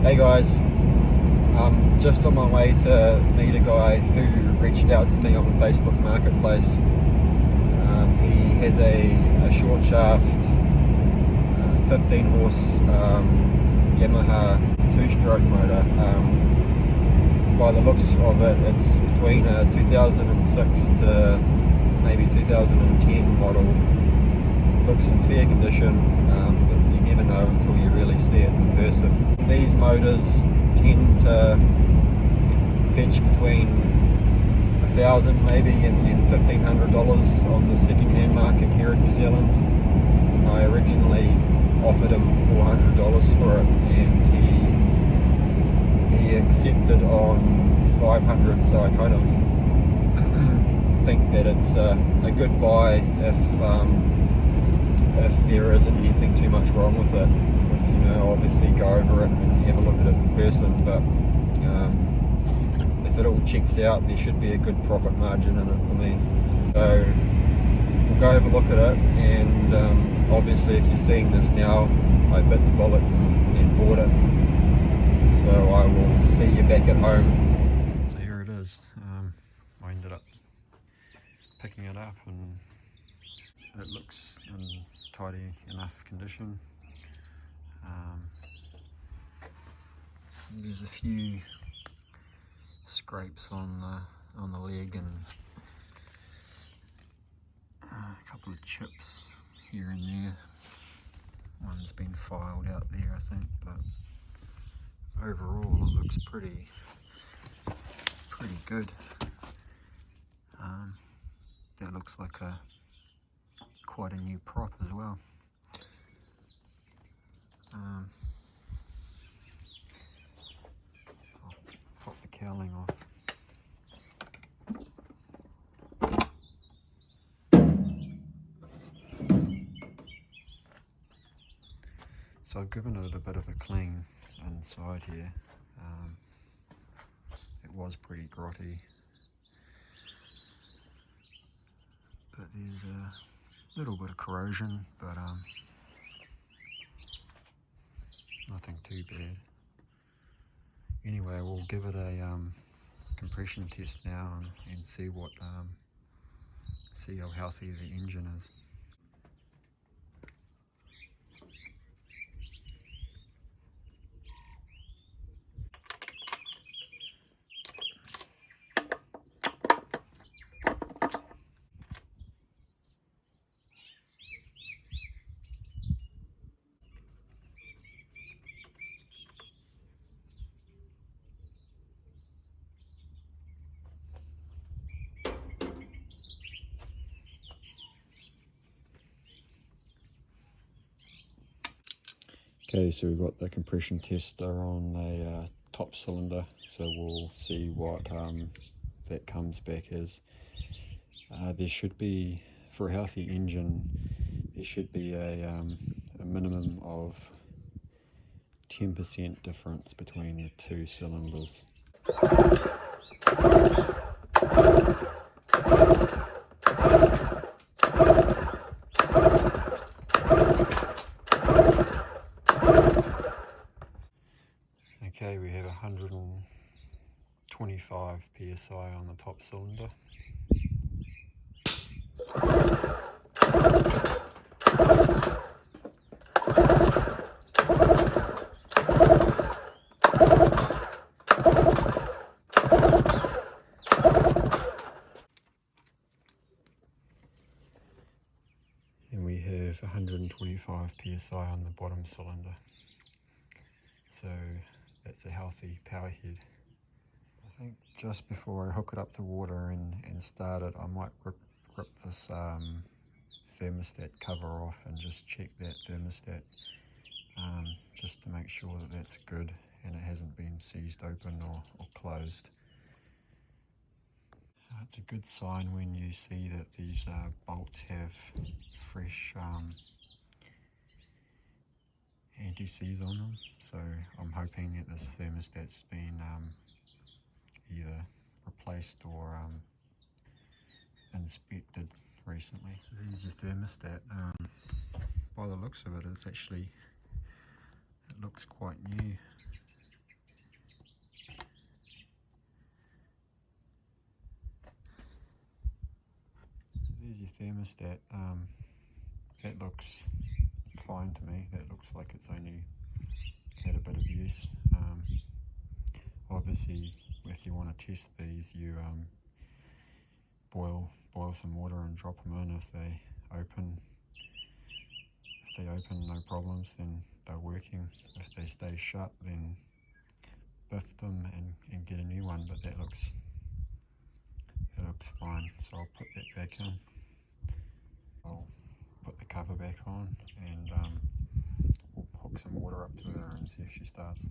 Hey guys, just on my way to meet a guy who reached out to me on the Facebook Marketplace. He has a short shaft, 15 horse Yamaha 2-stroke motor. By the looks of it, it's between a 2006 to maybe 2010 model. Looks in fair condition, but you never know until you really see it in person. These motors tend to fetch between $1,000 maybe and $1,500 on the second-hand market here in New Zealand. I originally offered him $400 for it, and he accepted on $500. So I kind of think that it's a good buy if there isn't anything too much wrong with it. Obviously go over it and have a look at it in person, but if it all checks out, there should be a good profit margin in it for me. So we'll go have a look at it, and obviously if you're seeing this now, I bit the bullet and bought it, so I will see you back at home. So here it is. I ended up picking it up and it looks in tidy enough condition. There's a few scrapes on the leg and a couple of chips here and there. One's been filed out there, I think, but overall it looks pretty good. That looks like quite a new prop as well. I'll pop the cowling off. So I've given it a bit of a clean inside here. It was pretty grotty, but there's a little bit of corrosion, but nothing too bad. Anyway, we'll give it a compression test now and see how healthy the engine is. Okay, so we've got the compression tester on the top cylinder, so we'll see what that comes back as. There should be, for a healthy engine, there should be a minimum of 10% difference between the two cylinders. Okay, we have 125 psi on the top cylinder. And we have 125 psi on the bottom cylinder. So that's a healthy power head. I think just before I hook it up to water and start it, I might rip this thermostat cover off and just check that thermostat, just to make sure that that's good and it hasn't been seized open or closed. It's a good sign when you see that these bolts have fresh anti-seize on them, so I'm hoping that this thermostat's been either replaced or inspected recently. So here's your thermostat. By the looks of it, it looks quite new. thermostat, that looks fine to me. That looks like it's only had a bit of use. Obviously, if you want to test these, you boil some water and drop them in. If they open, no problems, then they're working. If they stay shut, then biff them and get a new one. But that looks fine, so I'll put that back in. I'll put the cover back on and we'll hook some water up to her and see if she starts.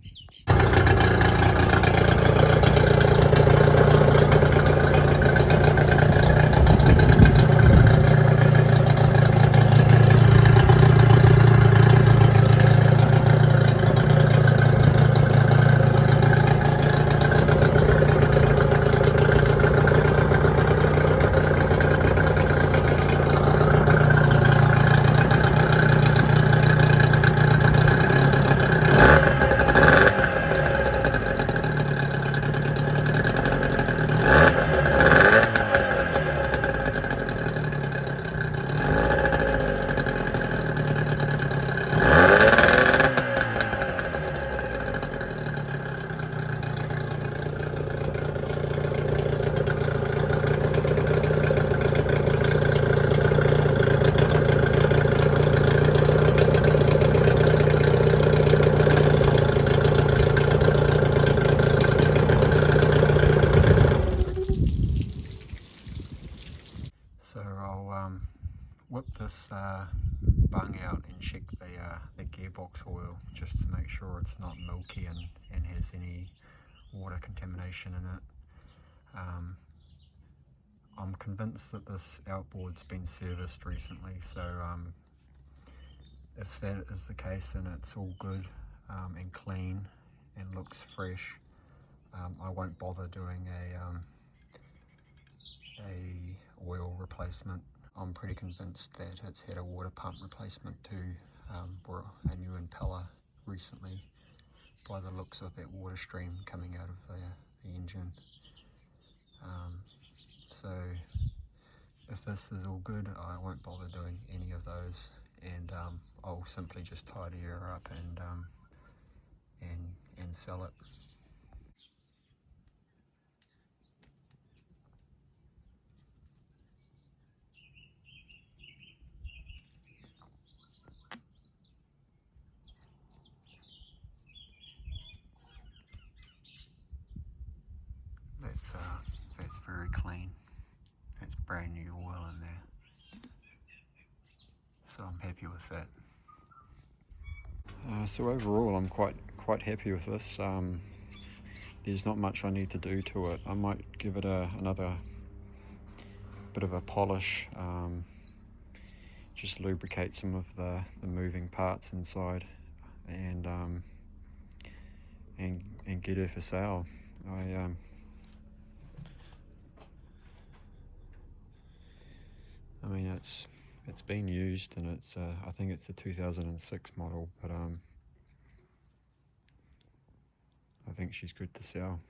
So I'll whip this bung out and check the gearbox oil just to make sure it's not milky and has any water contamination in it. I'm convinced that this outboard's been serviced recently, so if that is the case and it's all good and clean and looks fresh, I won't bother doing a oil replacement. I'm pretty convinced that it's had a water pump replacement too, or a new impeller recently, by the looks of that water stream coming out of the engine. So if this is all good, I won't bother doing any of those, and I'll simply just tidy her up and sell it. That's very clean. That's brand new oil in there, so I'm happy with that. So overall, I'm quite happy with this. There's not much I need to do to it. I might give it another bit of a polish, just lubricate some of the moving parts inside, and get her for sale. I mean, it's been used, and it's I think it's a 2006 model, but I think she's good to sell.